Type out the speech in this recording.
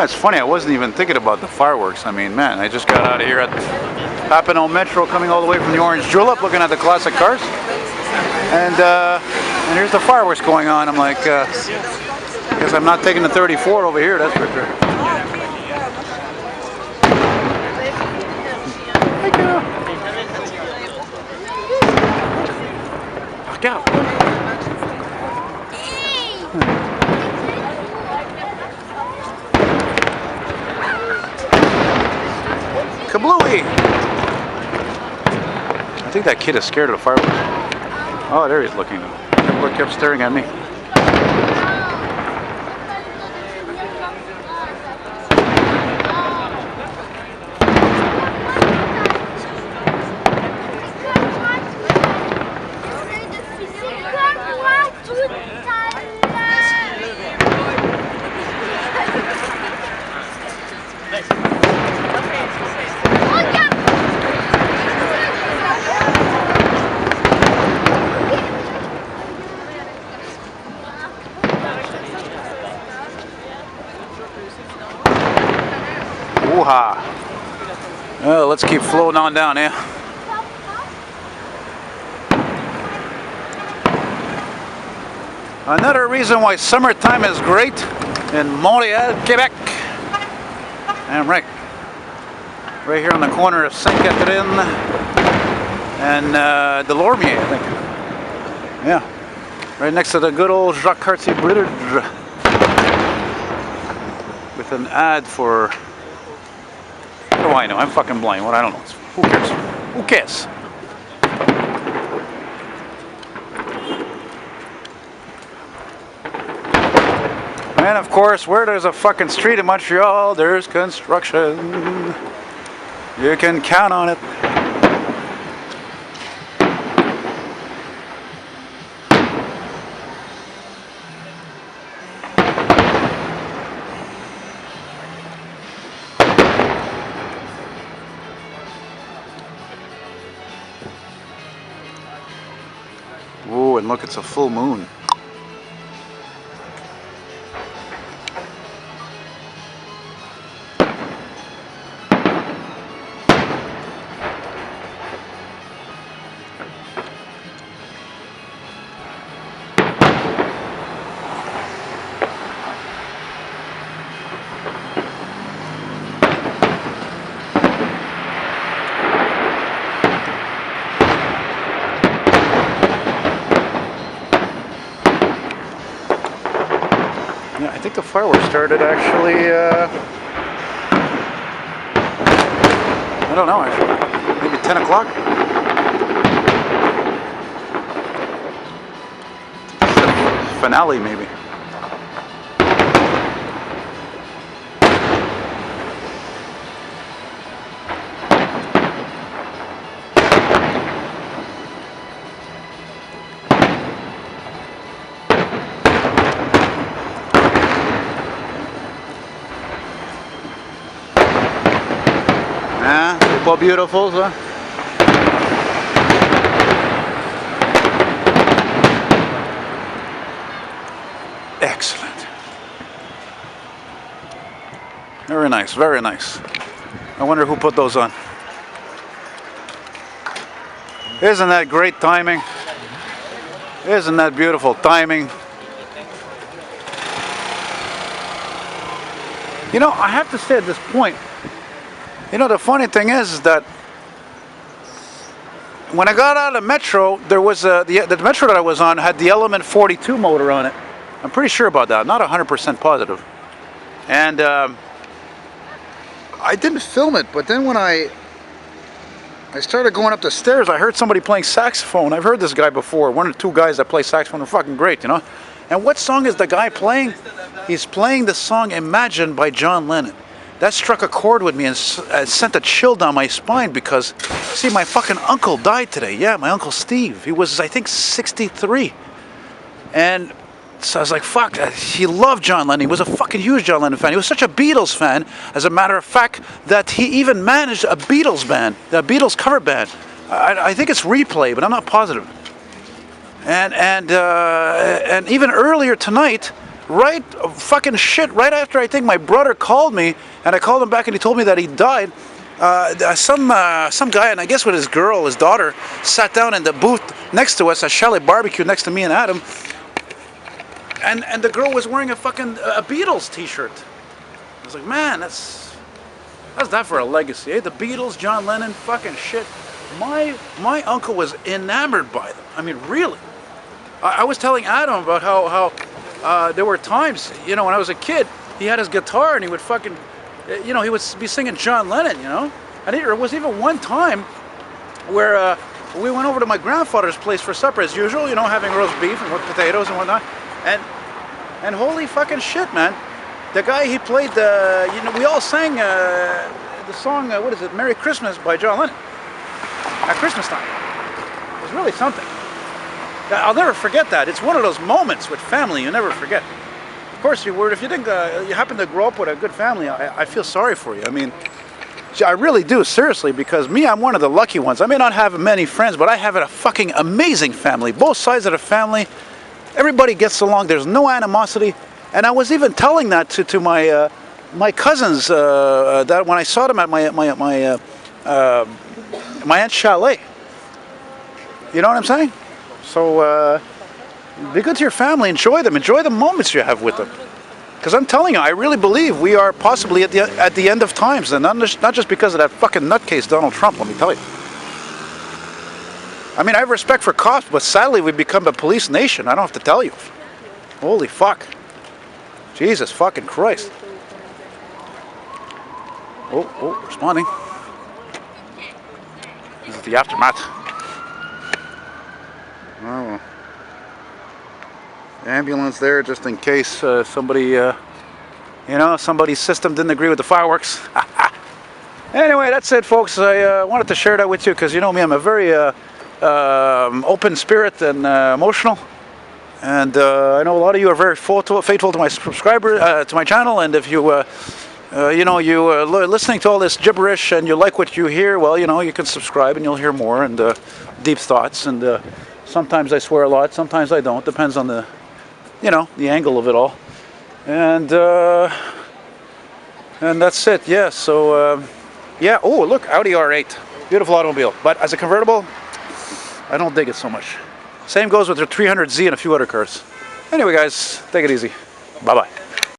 it's funny, I wasn't even thinking about the fireworks. I mean, man, I just got out of here at Papineau Metro, coming all the way from the Orange Julep, looking at the classic cars. And here's the fireworks going on. I'm like, guess I'm not taking the 34 over here, that's for sure. Thank you. Look out. Kablooey! I think that kid is scared of the fireworks. Oh, there he's looking. Everyone kept staring at me. Well, let's keep floating on down here. Another reason why summertime is great in Montreal, Quebec. I'm right here on the corner of Saint Catherine and Delormier, I think. Yeah, right next to the good old Jacques Cartier Bridge, with an ad for. What do I know? I'm fucking blind. What? I don't know. Who cares? Who cares? And of course, where there's a fucking street in Montreal, there's construction. You can count on it. Ooh, and look, it's a full moon. Yeah, I think the fireworks started actually, I don't know, actually, maybe 10 o'clock? Finale, maybe. Pas beautiful, huh? Excellent. Very nice, very nice. I wonder who put those on. Isn't that great timing? Isn't that beautiful timing? You know, I have to say at this point, you know, the funny thing is that when I got out of the Metro, there was the Metro that I was on had the Element 42 motor on it. I'm pretty sure about that. Not 100% positive. And I didn't film it, but then when I started going up the stairs, I heard somebody playing saxophone. I've heard this guy before. One or two guys that play saxophone are fucking great, you know. And what song is the guy playing? He's playing the song Imagine by John Lennon. That struck a chord with me and sent a chill down my spine because, see, my fucking uncle died today. Yeah, my Uncle Steve. He was, I think, 63. And so I was like, fuck, he loved John Lennon. He was a fucking huge John Lennon fan. He was such a Beatles fan, as a matter of fact, that he even managed a Beatles band, the Beatles cover band. I think it's Replay, but I'm not positive. And even earlier tonight, right right after I think my brother called me, and I called him back, and he told me that he died. Some guy, and I guess with his girl, his daughter, sat down in the booth next to us at Chalet Barbecue, next to me and Adam, and the girl was wearing a fucking Beatles t-shirt. I was like, man, that's that for a legacy, eh? The Beatles, John Lennon, fucking shit. My uncle was enamored by them. I mean, really. I was telling Adam about how there were times, you know, when I was a kid, he had his guitar and he would fucking, you know, he would be singing John Lennon, you know. And there was even one time where we went over to my grandfather's place for supper as usual, you know, having roast beef and with potatoes and whatnot. And holy fucking shit, man. The guy, he played you know, we all sang the song, what is it, Merry Christmas by John Lennon at Christmas time. It was really something. I'll never forget that. It's one of those moments with family you never forget. Of course you would. If you think you happen to grow up with a good family, I feel sorry for you. I mean, I really do, seriously, because me, I'm one of the lucky ones. I may not have many friends, but I have a fucking amazing family. Both sides of the family, everybody gets along. There's no animosity. And I was even telling that to my my cousins that when I saw them at my aunt's chalet. You know what I'm saying? So be good to your family. Enjoy them. Enjoy the moments you have with them. Because I'm telling you, I really believe we are possibly at the end of times, and not just because of that fucking nutcase Donald Trump. Let me tell you. I mean, I have respect for cops, but sadly we've become a police nation. I don't have to tell you. Holy fuck. Jesus fucking Christ. Oh, responding. This is the aftermath. Oh. Ambulance there just in case somebody, you know, somebody's system didn't agree with the fireworks. Anyway, that's it, folks. I wanted to share that with you because, you know me, I'm a very open spirit and emotional. And I know a lot of you are very faithful to my subscriber, to my channel. And if you, you know, listening to all this gibberish and you like what you hear, well, you know, you can subscribe and you'll hear more and deep thoughts. And sometimes I swear a lot, sometimes I don't. Depends on the, you know, the angle of it all. And that's it. Yeah. So yeah. Oh, look, Audi R8, beautiful automobile. But as a convertible, I don't dig it so much. Same goes with the 300Z and a few other cars. Anyway, guys, take it easy. Bye-bye.